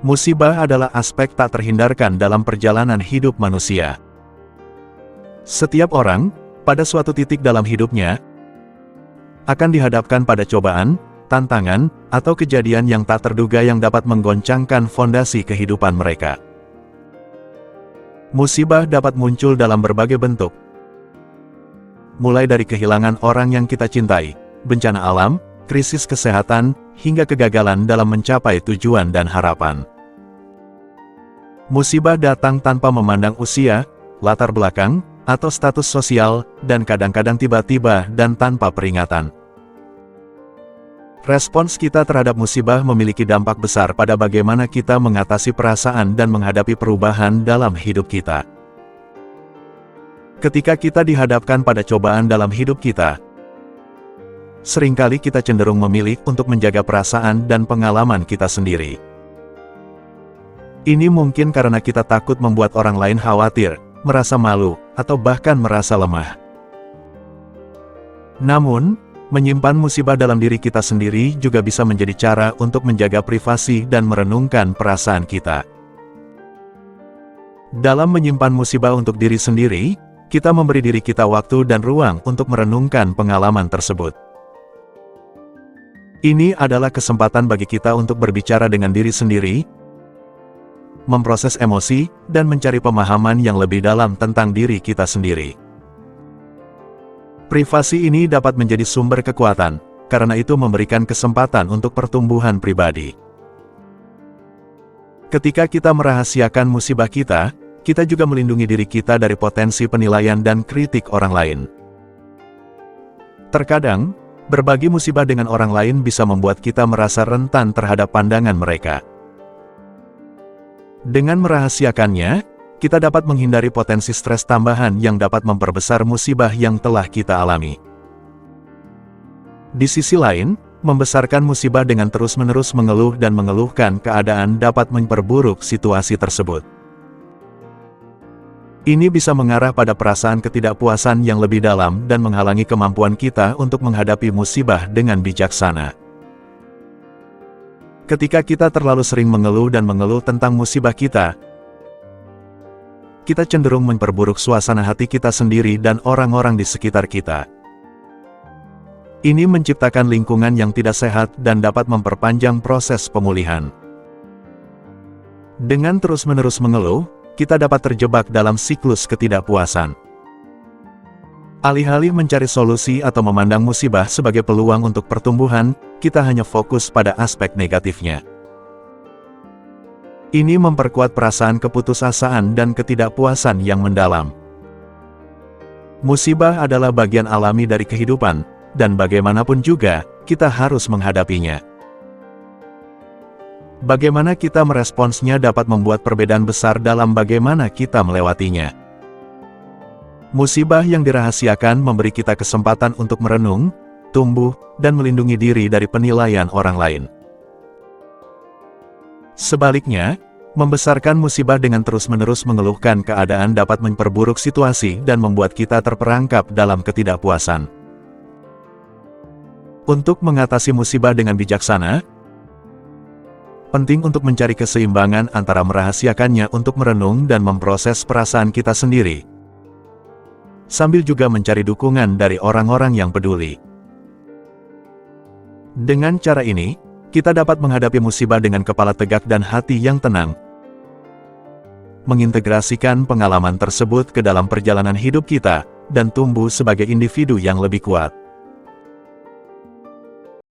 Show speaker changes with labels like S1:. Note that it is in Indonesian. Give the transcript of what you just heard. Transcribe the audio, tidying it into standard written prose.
S1: Musibah adalah aspek tak terhindarkan dalam perjalanan hidup manusia. Setiap orang, pada suatu titik dalam hidupnya, akan dihadapkan pada cobaan, tantangan, atau kejadian yang tak terduga yang dapat menggoncangkan fondasi kehidupan mereka. Musibah dapat muncul dalam berbagai bentuk. Mulai dari kehilangan orang yang kita cintai, bencana alam, krisis kesehatan, hingga kegagalan dalam mencapai tujuan dan harapan. Musibah datang tanpa memandang usia, latar belakang, atau status sosial, dan kadang-kadang tiba-tiba dan tanpa peringatan. Respons kita terhadap musibah memiliki dampak besar pada bagaimana kita mengatasi perasaan dan menghadapi perubahan dalam hidup kita. Ketika kita dihadapkan pada cobaan dalam hidup kita, seringkali kita cenderung memilih untuk menjaga perasaan dan pengalaman kita sendiri. Ini mungkin karena kita takut membuat orang lain khawatir, merasa malu, atau bahkan merasa lemah. Namun, menyimpan musibah dalam diri kita sendiri juga bisa menjadi cara untuk menjaga privasi dan merenungkan perasaan kita. Dalam menyimpan musibah untuk diri sendiri, kita memberi diri kita waktu dan ruang untuk merenungkan pengalaman tersebut. Ini adalah kesempatan bagi kita untuk berbicara dengan diri sendiri, memproses emosi, dan mencari pemahaman yang lebih dalam tentang diri kita sendiri. Privasi ini dapat menjadi sumber kekuatan, karena itu memberikan kesempatan untuk pertumbuhan pribadi. Ketika kita merahasiakan musibah kita juga melindungi diri kita dari potensi penilaian dan kritik orang lain. Terkadang, berbagi musibah dengan orang lain bisa membuat kita merasa rentan terhadap pandangan mereka. Dengan merahasiakannya, kita dapat menghindari potensi stres tambahan yang dapat memperbesar musibah yang telah kita alami. Di sisi lain, membesarkan musibah dengan terus-menerus mengeluh dan mengeluhkan keadaan dapat memperburuk situasi tersebut. Ini bisa mengarah pada perasaan ketidakpuasan yang lebih dalam dan menghalangi kemampuan kita untuk menghadapi musibah dengan bijaksana. Ketika kita terlalu sering mengeluh dan mengeluh tentang musibah kita cenderung memperburuk suasana hati kita sendiri dan orang-orang di sekitar kita. Ini menciptakan lingkungan yang tidak sehat dan dapat memperpanjang proses pemulihan. Dengan terus-menerus mengeluh, kita dapat terjebak dalam siklus ketidakpuasan. Alih-alih mencari solusi atau memandang musibah sebagai peluang untuk pertumbuhan, kita hanya fokus pada aspek negatifnya. Ini memperkuat perasaan keputusasaan dan ketidakpuasan yang mendalam. Musibah adalah bagian alami dari kehidupan, dan bagaimanapun juga, kita harus menghadapinya. Bagaimana kita meresponsnya dapat membuat perbedaan besar dalam bagaimana kita melewatinya. Musibah yang dirahasiakan memberi kita kesempatan untuk merenung, tumbuh, dan melindungi diri dari penilaian orang lain. Sebaliknya, membesarkan musibah dengan terus-menerus mengeluhkan keadaan dapat memperburuk situasi dan membuat kita terperangkap dalam ketidakpuasan. Untuk mengatasi musibah dengan bijaksana, penting untuk mencari keseimbangan antara merahasiakannya untuk merenung dan memproses perasaan kita sendiri, sambil juga mencari dukungan dari orang-orang yang peduli. Dengan cara ini, kita dapat menghadapi musibah dengan kepala tegak dan hati yang tenang, mengintegrasikan pengalaman tersebut ke dalam perjalanan hidup kita, dan tumbuh sebagai individu yang lebih kuat.